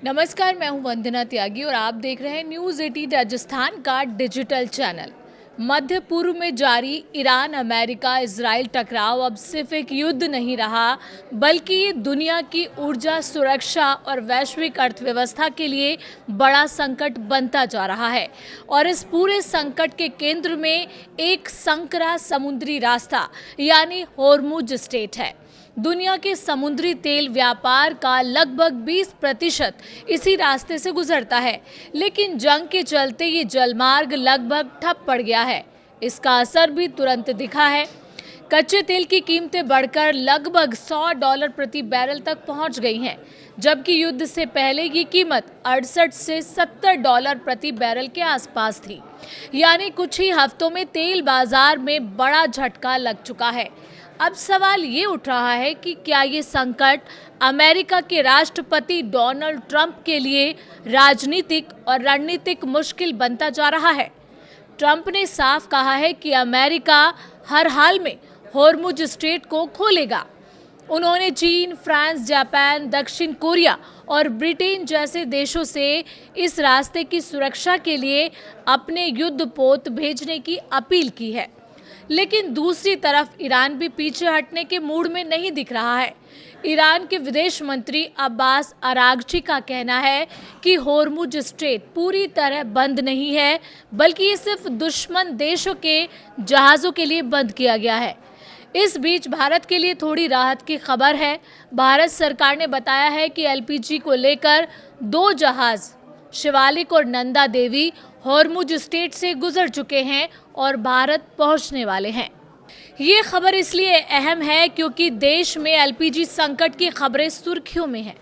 नमस्कार, मैं हूं वंदना त्यागी और आप देख रहे हैं न्यूज़ 18 राजस्थान का डिजिटल चैनल। मध्य पूर्व में जारी ईरान अमेरिका इजराइल टकराव अब सिर्फ एक युद्ध नहीं रहा, बल्कि ये दुनिया की ऊर्जा सुरक्षा और वैश्विक अर्थव्यवस्था के लिए बड़ा संकट बनता जा रहा है। और इस पूरे संकट के केंद्र में एक संकरा समुद्री रास्ता यानी होर्मुज स्ट्रेट है। दुनिया के समुद्री तेल व्यापार का लगभग 20% इसी रास्ते से गुजरता है, लेकिन जंग के चलते ये जलमार्ग लगभग ठप पड़ गया है। इसका असर भी तुरंत दिखा है। कच्चे तेल की कीमतें बढ़कर लगभग $100 प्रति बैरल तक पहुंच गई हैं, जबकि युद्ध से पहले की कीमत 68 से $70 प्रति बैरल के आसपास थी। यानी कुछ ही हफ्तों में तेल बाजार में बड़ा झटका लग चुका है। अब सवाल ये उठ रहा है कि क्या ये संकट अमेरिका के राष्ट्रपति डोनाल्ड ट्रंप के लिए राजनीतिक और रणनीतिक मुश्किल बनता जा रहा है। ट्रंप ने साफ कहा है कि अमेरिका हर हाल में होर्मुज स्ट्रेट को खोलेगा। उन्होंने चीन, फ्रांस, जापान, दक्षिण कोरिया और ब्रिटेन जैसे देशों से इस रास्ते की सुरक्षा के लिए अपने युद्धपोत भेजने की अपील की है। लेकिन दूसरी तरफ ईरान भी पीछे हटने के मूड में नहीं दिख रहा है। ईरान के विदेश मंत्री अब्बास अरागची का कहना है कि होर्मुज स्ट्रेट पूरी तरह बंद नहीं है, बल्कि ये सिर्फ दुश्मन देशों के जहाज़ों के लिए बंद किया गया है। इस बीच भारत के लिए थोड़ी राहत की खबर है। भारत सरकार ने बताया है कि एलपीजी को लेकर 2 जहाज़ शिवालिक और नंदा देवी होर्मुज स्ट्रेट से गुजर चुके हैं और भारत पहुंचने वाले हैं। ये खबर इसलिए अहम है क्योंकि देश में एलपीजी संकट की खबरें सुर्खियों में हैं।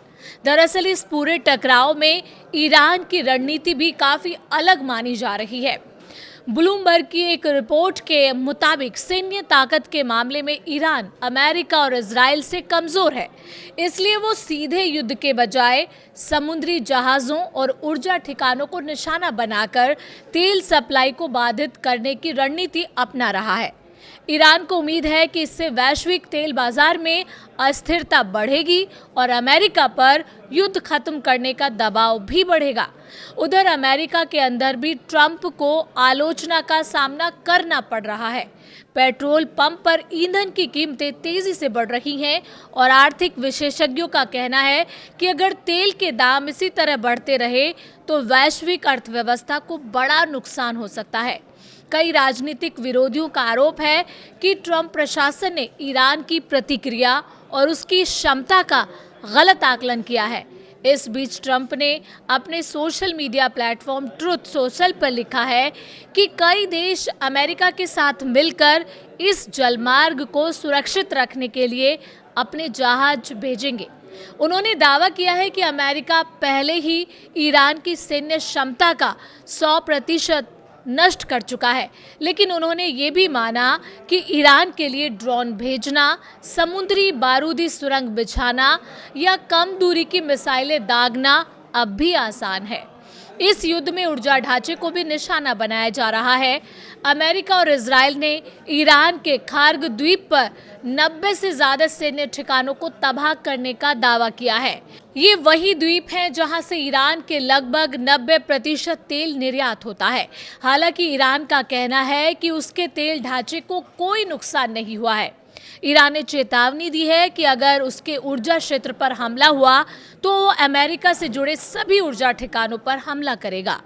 दरअसल इस पूरे टकराव में ईरान की रणनीति भी काफ़ी अलग मानी जा रही है। ब्लूमबर्ग की एक रिपोर्ट के मुताबिक सैन्य ताकत के मामले में ईरान अमेरिका और इजराइल से कमज़ोर है। इसलिए वो सीधे युद्ध के बजाय समुद्री जहाज़ों और ऊर्जा ठिकानों को निशाना बनाकर तेल सप्लाई को बाधित करने की रणनीति अपना रहा है। ईरान को उम्मीद है कि इससे वैश्विक तेल बाजार में अस्थिरता बढ़ेगी और अमेरिका पर युद्ध खत्म करने का दबाव भी बढ़ेगा। उधर अमेरिका के अंदर भी ट्रंप को आलोचना का सामना करना पड़ रहा है। पेट्रोल पंप पर ईंधन की कीमतें तेजी से बढ़ रही हैं और आर्थिक विशेषज्ञों का कहना है कि अगर तेल के दाम इसी तरह बढ़ते रहे तो वैश्विक अर्थव्यवस्था को बड़ा नुकसान हो सकता है। कई राजनीतिक विरोधियों का आरोप है कि ट्रंप प्रशासन ने ईरान की प्रतिक्रिया और उसकी क्षमता का गलत आकलन किया है। इस बीच ट्रंप ने अपने social media platform truth social पर लिखा है कि कई देश अमेरिका के साथ मिलकर इस जलमार्ग को सुरक्षित रखने के लिए अपने जहाज भेजेंगे। उन्होंने दावा किया है कि अमेरिका पहले ही ईरान की सैन्य क्षमता का 100% नष्ट कर चुका है, लेकिन उन्होंने ये भी माना कि ईरान के लिए ड्रोन भेजना, समुद्री बारूदी सुरंग बिछाना या कम दूरी की मिसाइलें दागना अब भी आसान है। इस युद्ध में ऊर्जा ढांचे को भी निशाना बनाया जा रहा है। अमेरिका और इजराइल ने ईरान के खार्ग द्वीप पर 90 से ज़्यादा सैन्य ठिकानों को तबाह करने का दावा किया है। ये वही द्वीप हैं जहां से ईरान के लगभग 90% तेल निर्यात होता है। हालांकि ईरान का कहना है कि उसके तेल ढांचे को कोई नुकसान नहीं हुआ है। ईरान ने चेतावनी दी है कि अगर उसके ऊर्जा क्षेत्र पर हमला हुआ तो वो अमेरिका से जुड़े सभी ऊर्जा ठिकानों पर हमला करेगा।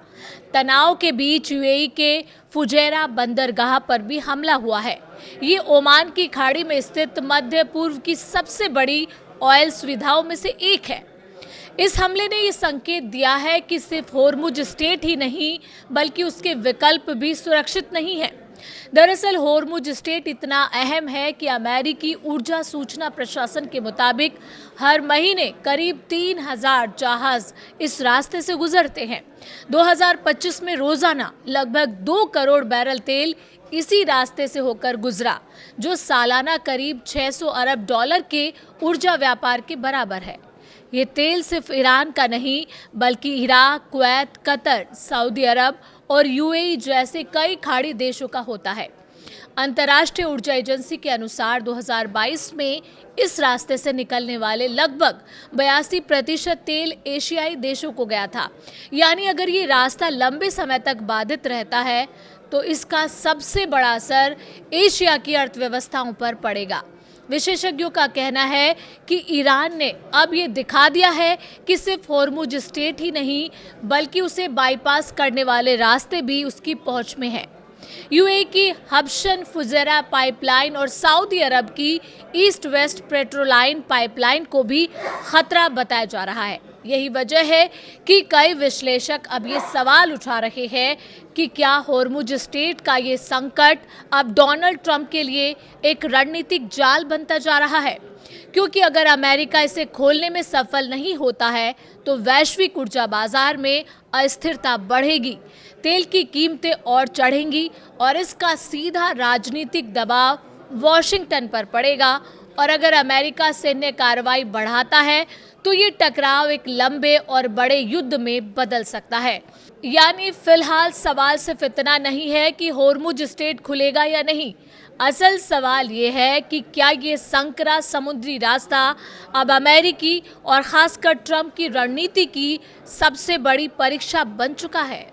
तनाव के बीच यूएई के फुजैरा बंदरगाह पर भी हमला हुआ है। ये ओमान की खाड़ी में स्थित मध्य पूर्व की सबसे बड़ी ऑयल सुविधाओं में से एक है। इस हमले ने ये संकेत दिया है कि सिर्फ होर्मुज स्ट्रेट ही नहीं, बल्कि उसके विकल्प भी सुरक्षित नहीं है। दरअसल होर्मुज स्ट्रेट इतना अहम है कि अमेरिकी ऊर्जा सूचना प्रशासन के मुताबिक हर महीने करीब 3000 जहाज इस रास्ते से गुजरते हैं। 2025 में रोजाना लगभग 2 करोड़ बैरल तेल इसी रास्ते से होकर गुजरा, जो सालाना करीब $600 अरब के ऊर्जा व्यापार के बराबर है। ये तेल सिर्फ ईरान का नहीं, बल्कि इराक, कुवैत, कतर, सऊदी अरब और यूएई जैसे कई खाड़ी देशों का होता है। अंतर्राष्ट्रीय ऊर्जा एजेंसी के अनुसार 2022 में इस रास्ते से निकलने वाले लगभग 82% तेल एशियाई देशों को गया था। यानी अगर ये रास्ता लंबे समय तक बाधित रहता है तो इसका सबसे बड़ा असर एशिया की अर्थव्यवस्थाओं पर पड़ेगा। विशेषज्ञों का कहना है कि ईरान ने अब ये दिखा दिया है कि सिर्फ होर्मुज स्ट्रेट ही नहीं बल्कि उसे बाईपास करने वाले रास्ते भी उसकी पहुंच में हैं। यूएई की हबशन फुजेरा पाइपलाइन और सऊदी अरब की ईस्ट वेस्ट पेट्रोलाइन पाइपलाइन को भी खतरा बताया जा रहा है। यही वजह है कि कई विश्लेषक अब ये सवाल उठा रहे हैं कि क्या होर्मुज स्ट्रेट का ये संकट अब डोनाल्ड ट्रंप के लिए एक रणनीतिक जाल बनता जा रहा है, क्योंकि अगर अमेरिका इसे खोलने में सफल नहीं होता है तो वैश्विक ऊर्जा बाजार में अस्थिरता बढ़ेगी, तेल की कीमतें और चढ़ेंगी और इसका सीधा राजनीतिक दबाव वॉशिंगटन पर पड़ेगा। और अगर अमेरिका सैन्य कार्रवाई बढ़ाता है तो ये टकराव एक लंबे और बड़े युद्ध में बदल सकता है। यानी फिलहाल सवाल सिर्फ इतना नहीं है कि होर्मुज स्ट्रेट खुलेगा या नहीं, असल सवाल ये है कि क्या ये संकरा समुद्री रास्ता अब अमेरिकी और खासकर ट्रंप की रणनीति की सबसे बड़ी परीक्षा बन चुका है।